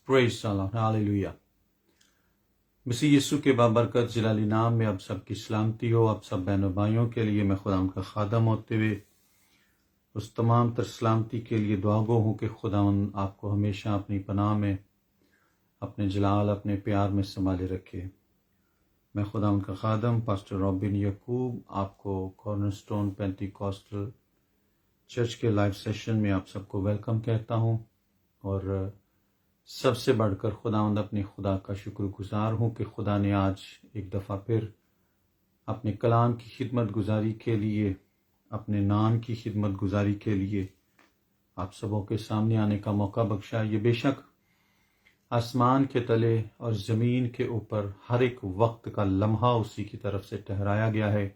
Praise Allah, hallelujah. मसीह यीशु के बाबरकत जलाली नाम में आप सबकी सलामती हो। आप सब बहनों भाइयों के लिए मैं खुदा का खादम होते हुए उस तमाम तर सलामती के लिए दुआगो हूँ कि खुदावन आपको हमेशा अपनी पनाह में, अपने जलाल, अपने प्यार में संभाले रखे। मैं खुदा का खादम पास्टर रॉबिन यकूब आपको कॉर्नरस्टोन पेंटिकॉस्टल चर्च के लाइव सेशन में आप सबको वेलकम कहता हूँ और सबसे बढ़कर खुदावंद अपने खुदा का शुक्रगुजार हूँ कि खुदा ने आज एक दफ़ा फिर अपने कलाम की खिदमत गुजारी के लिए, अपने नाम की खिदमत गुजारी के लिए आप सबों के सामने आने का मौका बख्शा। ये बेशक आसमान के तले और ज़मीन के ऊपर हर एक वक्त का लम्हा उसी की तरफ से ठहराया गया है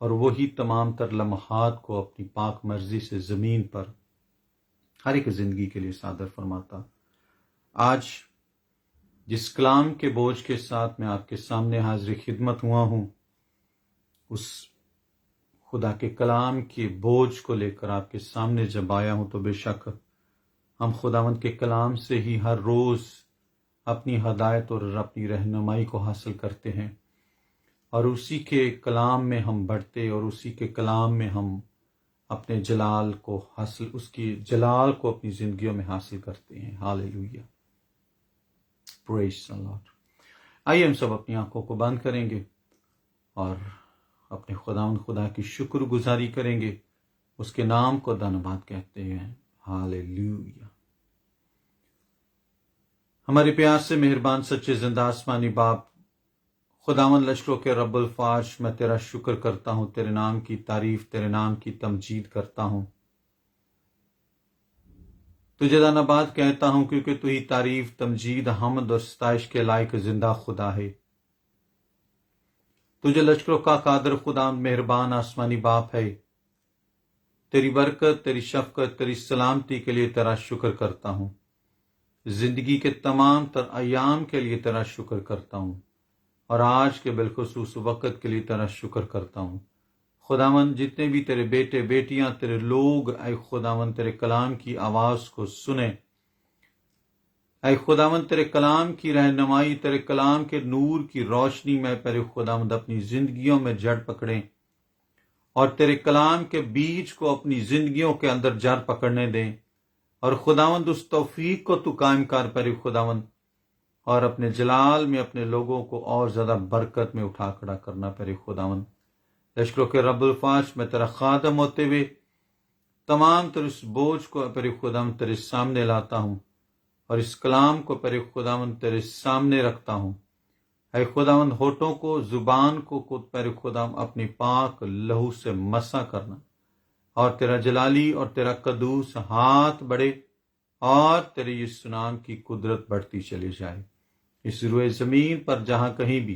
और वही तमाम तर लम्हात को अपनी पाक मर्जी से ज़मीन पर हर एक ज़िंदगी के लिए सादर फरमाता। आज जिस कलाम के बोझ के साथ मैं आपके सामने हाजिर खिदमत हुआ हूँ, उस खुदा के कलाम के बोझ को लेकर आपके सामने जब आया हूँ तो बेशक हम खुदावंद के कलाम से ही हर रोज़ अपनी हदायत और अपनी रहनुमाई को हासिल करते हैं और उसी के कलाम में हम बढ़ते और उसी के कलाम में हम अपने जलाल को हासिल, उसकी जलाल को अपनी ज़िंदगियों में हासिल करते हैं। Hallelujah, praise the Lord. आइए हम सब अपनी आंखों को बंद करेंगे और अपने खुदा की शुक्रगुजारी करेंगे, उसके नाम को धन्यवाद कहते हैं। हालेलुया। हमारे प्यार से मेहरबान सच्चे जिंदा आसमानी बाप, खुदावंद लश्करों के रब्बुल फार्श, मैं तेरा शुक्र करता हूँ, तेरे नाम की तारीफ, तेरे नाम की तमजीद करता हूँ। तुझे धन्यवाद कहता हूँ क्योंकि तू ही तारीफ, तमजीद, हमद और सताइश के लायक जिंदा खुदा है। तुझे लश्करों का कादर खुदा मेहरबान आसमानी बाप है। तेरी बरकत, तेरी शफकत, तेरी सलामती के लिए तेरा शुक्र करता हूँ। जिंदगी के तमाम तर अयाम के लिए तेरा शुक्र करता हूँ और आज के बिलखुसूस वक़्त के लिए तेरा शुक्र करता हूँ। खुदावन, जितने भी तेरे बेटे बेटियां, तेरे लोग ऐ खुदावन तेरे कलाम की आवाज़ को सुने, ऐ खुदावन तेरे कलाम की रहनुमाई, तेरे कलाम के नूर की रोशनी में तेरे खुदावंद अपनी ज़िंदगियों में जड़ पकड़ें और तेरे कलाम के बीज को अपनी ज़िंदगियों के अंदर जड़ पकड़ने दें और खुदावंद उस तौफीक को तू कायम कर पर खुदावंद और अपने जलाल में अपने लोगों को और ज़्यादा बरकत में उठा खड़ा करना पर खुदावंद। लश्करों के रब्बुल फाश, मैं तेरा खादम होते हुए तमाम तेरे इस बोझ को पर खुदावंद तेरे सामने लाता हूँ और इस कलाम को पर खुदावंद तेरे सामने रखता हूँ। ऐ खुदावंद, होठों को, जुबान को पर खुदावंद अपनी पाक लहू से मसा करना और तेरा जलाली और तेरा कदूस हाथ बढ़े और तेरे यीशु नाम की कुदरत बढ़ती चली जाए इस रुए ज़मीन पर, जहाँ कहीं भी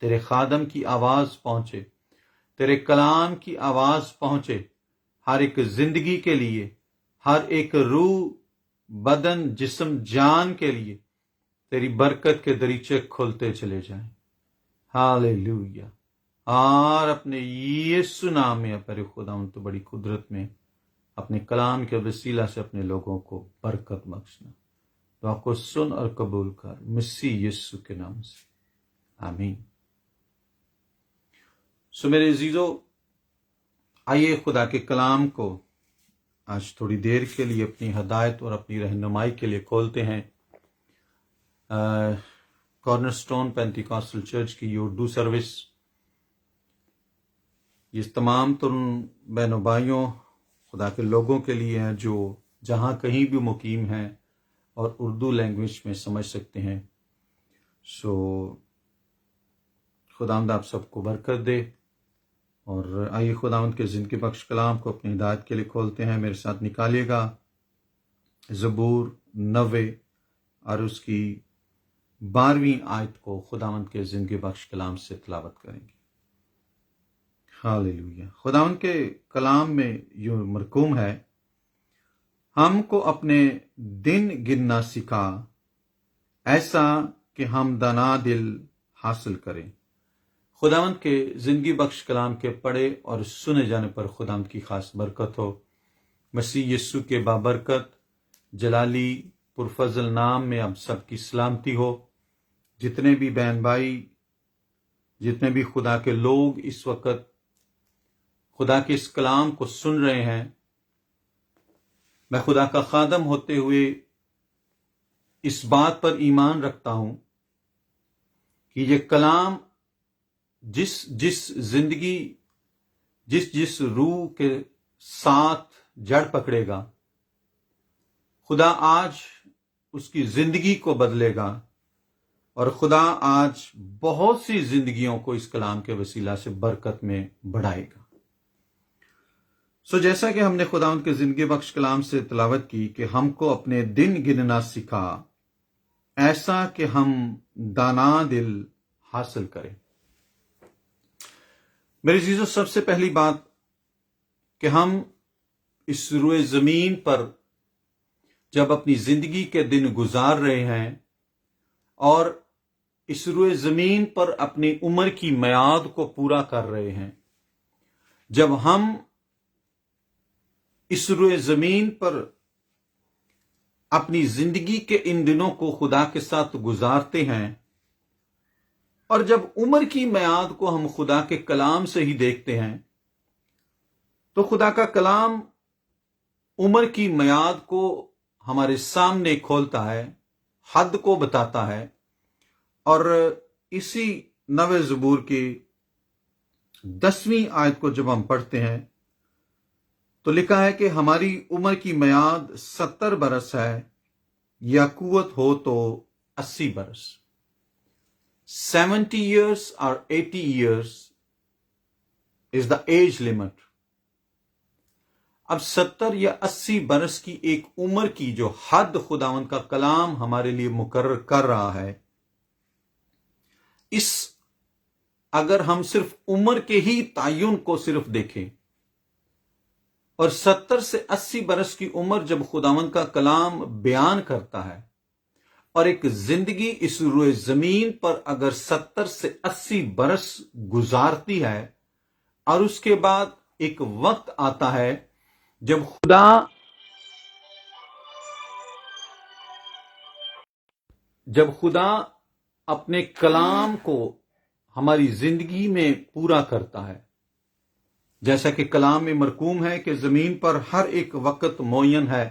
तेरे खादम की आवाज़ पहुँचे, तेरे कलाम की आवाज़ पहुँचे, हर एक जिंदगी के लिए, हर एक रूह, बदन, जिस्म, जान के लिए तेरी बरकत के दरीचे खुलते चले जाएं। हालेलुया। और अपने यीशु नाम में पर खुदा तो बड़ी कुदरत में अपने कलाम के वसीला से अपने लोगों को बरकत बख्शना। दुआ को सुन और कबूल कर, मसीह यीशु के नाम से, आमीन। सो मेरे अजीजों, आइए खुदा के कलाम को आज थोड़ी देर के लिए अपनी हदायत और अपनी रहनुमाई के लिए खोलते हैं। कॉर्नरस्टोन पेंटिकॉस्टल चर्च की उर्दू सर्विस ये तमाम तुम बहनों भाइयों, खुदा के लोगों के लिए है जो जहाँ कहीं भी मुकीम हैं और उर्दू लैंग्वेज में समझ सकते हैं। सो खुदावंद आप सबको बरकत दे और आइए खुदावंद के ज़िंदगी बख्श कलाम को अपनी हिदायत के लिए खोलते हैं। मेरे साथ निकालिएगा ज़बूर 90 और उसकी 12वीं आयत को खुदावंद के ज़िंदगी बख्श कलाम से तिलावत करेंगे। हालेलुया। खुदावंद के कलाम में यूं मरकूम है, हमको अपने दिन गिनना सिखा, ऐसा कि हम दाना दिल हासिल करें। खुदावंद के ज़िंदगी बख्श कलाम के पढ़े और सुने जाने पर खुदावंद की खास बरकत हो। मसीह यीशु के बाबरकत जलाली पुरफजल नाम में अब सबकी सलामती हो। जितने भी बहन भाई, जितने भी खुदा के लोग इस वक्त खुदा के इस कलाम को सुन रहे हैं, मैं खुदा का खादम होते हुए इस बात पर ईमान रखता हूं कि ये कलाम जिस जिस रूह के साथ जड़ पकड़ेगा, खुदा आज उसकी जिंदगी को बदलेगा और खुदा आज बहुत सी जिंदगियों को इस कलाम के वसीला से बरकत में बढ़ाएगा। जैसा कि हमने खुदावंद के जिंदगी बख्श कलाम से तिलावत की कि हमको अपने दिन गिनना सिखा, ऐसा कि हम दाना दिल हासिल करें। मेरे जीजो, सबसे पहली बात कि हम इस रुए जमीन पर जब अपनी जिंदगी के दिन गुजार रहे हैं और इस रुए जमीन पर अपनी उम्र की मियाद को पूरा कर रहे हैं, जब हम इस रुए जमीन पर अपनी जिंदगी के इन दिनों को खुदा के साथ गुजारते हैं और जब उम्र की मियाद को हम खुदा के कलाम से ही देखते हैं, तो खुदा का कलाम उम्र की मियाद को हमारे सामने खोलता है, हद को बताता है। और इसी नवे ज़बूर की 10वीं आयत को जब हम पढ़ते हैं तो लिखा है कि हमारी उम्र की मियाद 70 बरस है, या कुव्वत हो तो 80 बरस। 70 years or 80 years is the age limit. अब 70 या 80 बरस की एक उम्र की जो हद खुदावंद का कलाम हमारे लिए मुकर्रर कर रहा है, इस अगर हम सिर्फ उम्र के ही तायुन को सिर्फ देखें और 70 से 80 बरस की उम्र जब खुदावंद का कलाम बयान करता है और एक जिंदगी इस रुए जमीन पर अगर 70 से 80 बरस गुजारती है और उसके बाद एक वक्त आता है जब खुदा अपने कलाम को हमारी जिंदगी में पूरा करता है। जैसा कि कलाम में मरकूम है कि जमीन पर हर एक वक्त मुअय्यन है,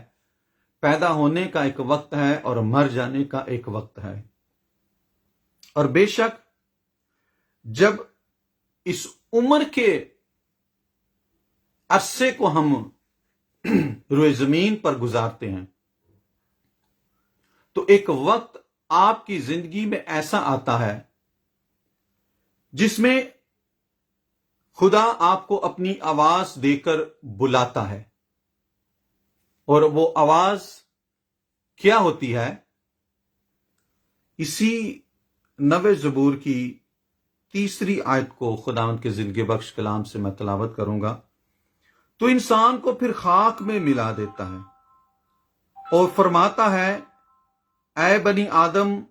पैदा होने का एक वक्त है और मर जाने का एक वक्त है। और बेशक जब इस उम्र के अरसे को हम रुए जमीन पर गुजारते हैं तो एक वक्त आपकी जिंदगी में ऐसा आता है जिसमें खुदा आपको अपनी आवाज देकर बुलाता है। और वो आवाज क्या होती है? इसी नवे ज़बूर की 3री आयत को खुदावंद के जिंदगी बख्श कलाम से मैं तलावत करूंगा। तो इंसान को फिर खाक में मिला देता है और फरमाता है, ऐ बनी आदम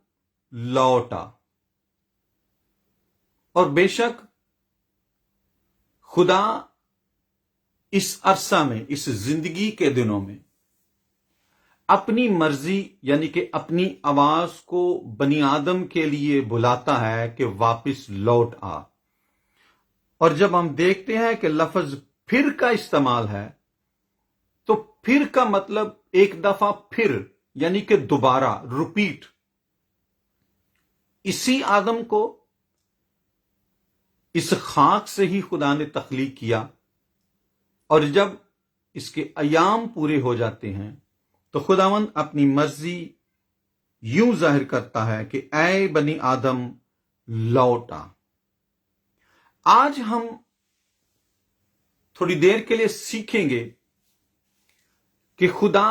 लौट आ। और बेशक खुदा इस अरसा में, इस जिंदगी के दिनों में अपनी मर्जी यानी कि अपनी आवाज को बनी आदम के लिए बुलाता है कि वापस लौट आ। और जब हम देखते हैं कि लफ्ज फिर का इस्तेमाल है, तो फिर का मतलब एक दफा फिर यानी कि दोबारा, रिपीट। इसी आदम को इस खाक से ही खुदा ने तख्लीक किया और जब इसके अयाम पूरे हो जाते हैं तो खुदावंद अपनी मर्जी यूं जाहिर करता है कि ऐ बनी आदम लौट आ। आज हम थोड़ी देर के लिए सीखेंगे कि खुदा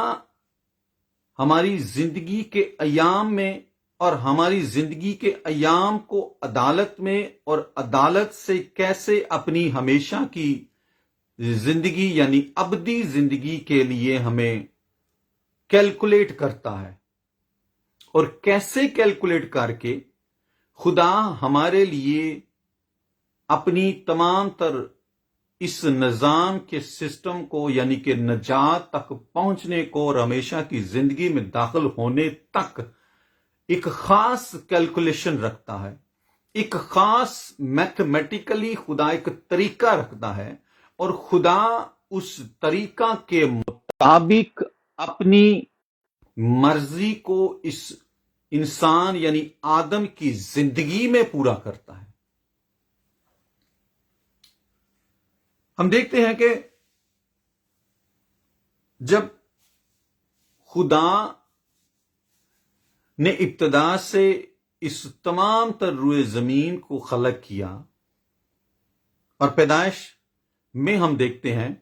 हमारी जिंदगी के अयाम में और हमारी जिंदगी के अयाम को अदालत में और अदालत से कैसे अपनी हमेशा की जिंदगी यानी अबदी जिंदगी के लिए हमें कैलकुलेट करता है और कैसे कैलकुलेट करके खुदा हमारे लिए अपनी तमाम तर اس نظام کے سسٹم کو یعنی کہ نجات تک پہنچنے کو اور ہمیشہ کی زندگی میں داخل ہونے تک ایک خاص کیلکولیشن رکھتا ہے، ایک خاص میتھمیٹیکلی خدا ایک طریقہ رکھتا ہے، اور خدا اس طریقہ کے مطابق اپنی مرضی کو اس انسان یعنی آدم کی زندگی میں پورا کرتا ہے۔ ہم دیکھتے ہیں کہ جب خدا نے ابتدا سے اس تمام تر روئے زمین کو خلق کیا، اور پیدائش میں ہم دیکھتے ہیں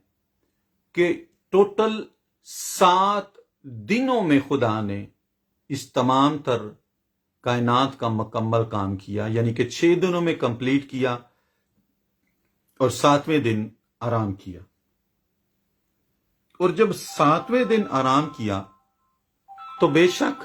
کہ ٹوٹل 7 دنوں میں خدا نے اس تمام تر کائنات کا مکمل کام کیا، یعنی کہ 6 دنوں میں کمپلیٹ کیا اور 7ویں دن آرام کیا۔ اور جب 7ویں دن آرام کیا تو بے شک